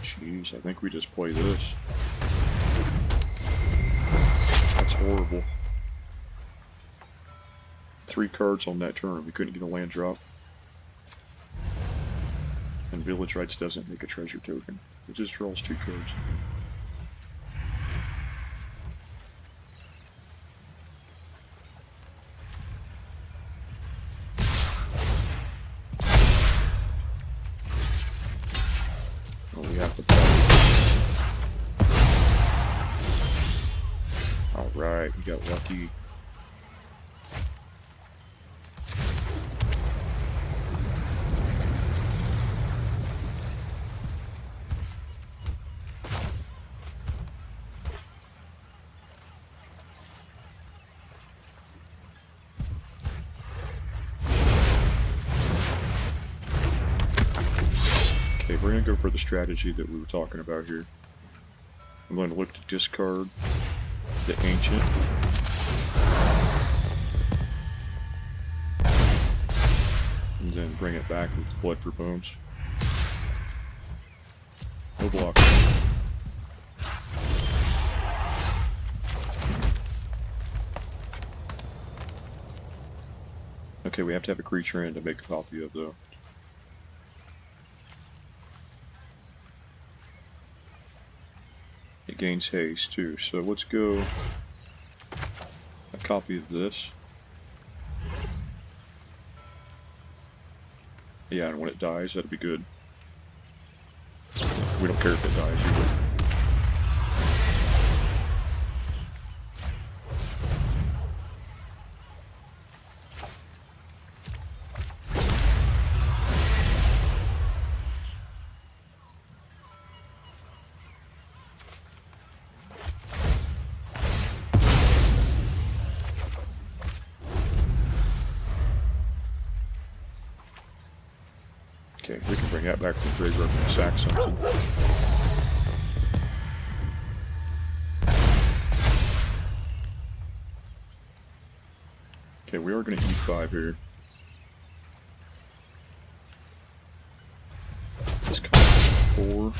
Jeez, I think we just play this. That's horrible. 3 cards on that turn. We couldn't get a land drop. And Village Rights doesn't make a treasure token. It just draws 2 cards. We have to play. Alright, we got lucky. Okay, we're going to go for the strategy that we were talking about here. I'm going to look to discard the Ancient. And then bring it back with Blood for Bones. No block. Okay, we have to have a creature in to make a copy of, though. It gains haste, too. So let's go a copy of this. Yeah, and when it dies, that'd be good. We don't care if it dies either. Okay, we can bring that back from the graveyard and sack something. Okay, we are going to E5 here. This comes 4.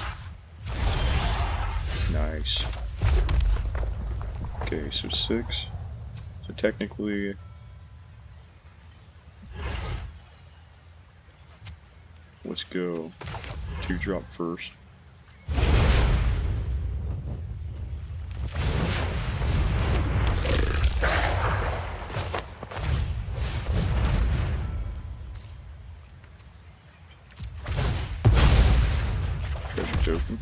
Nice. Okay, so 6. So technically... let's go 2-drop first. Treasure token.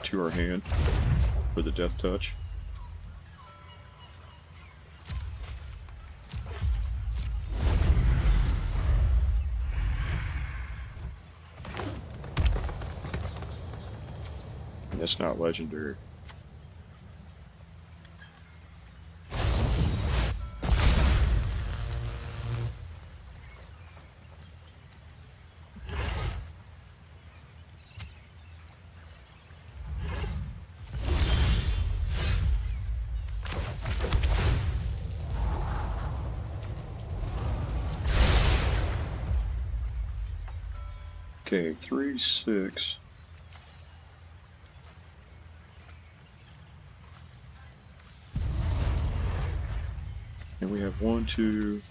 To our hand for the death touch. And that's not legendary. Okay, 3, 6. And we have 1, 2,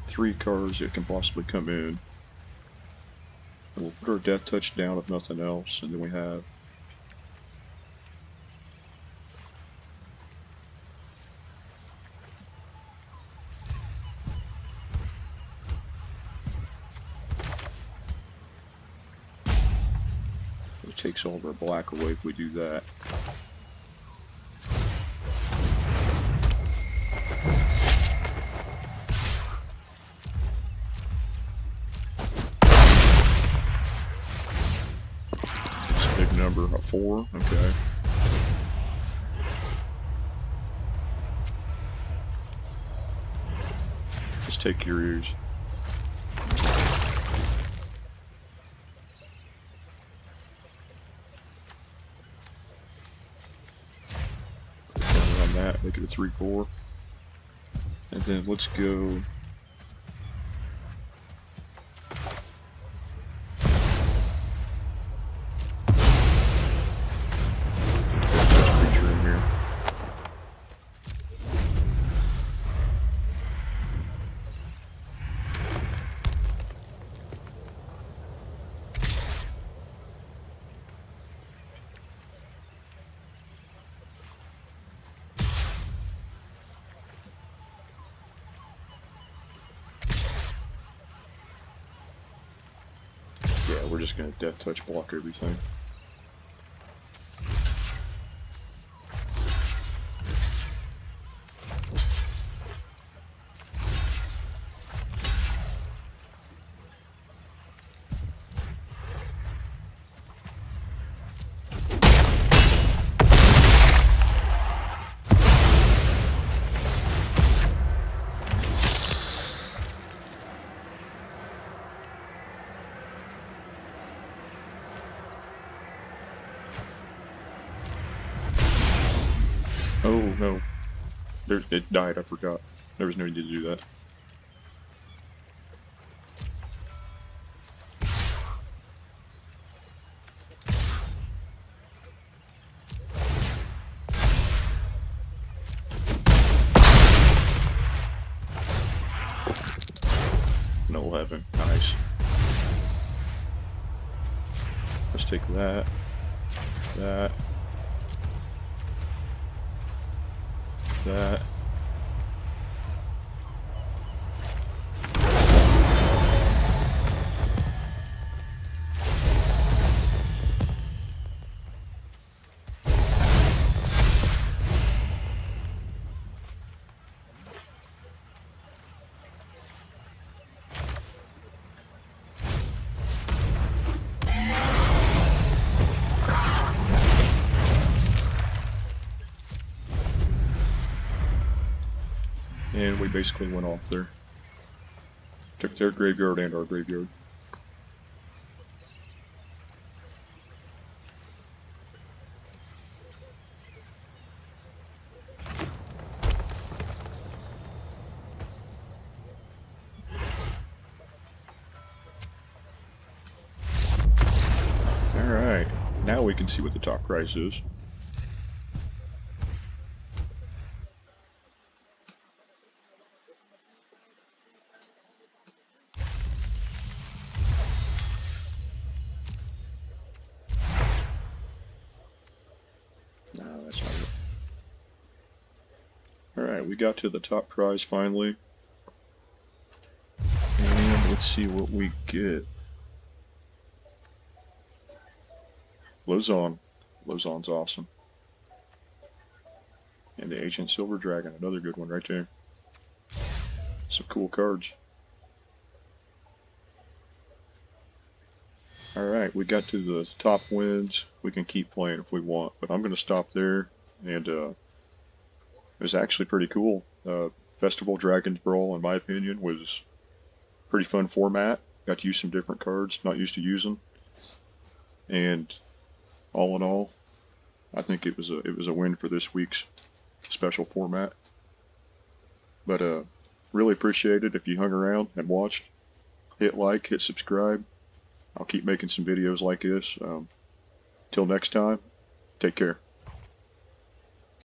3 cards that can possibly come in. And we'll put our death touch down if nothing else, and then we have it takes all of our black away if we do that. Number 4, okay. Just take your ears. On that, make it a 3/4. And then let's go. Yeah, we're just gonna death touch block everything. Oh no. It died, I forgot. There was no need to do that. Let's take that, that, that. And we basically went off there. Took their graveyard and our graveyard. Alright, now we can see what the top price is. No, that's not it. Alright, we got to the top prize finally. And let's see what we get. Lozon. Lozon's awesome. And the Ancient Silver Dragon, another good one right there. Some cool cards. Alright, we got to the top wins. We can keep playing if we want, but I'm going to stop there. And it was actually pretty cool. Festival Dragons Brawl, in my opinion, was a pretty fun format. Got to use some different cards, not used to using. And all in all, I think it was a win for this week's special format. But really appreciate it if you hung around and watched. Hit like, hit subscribe. I'll keep making some videos like this. Till next time, take care.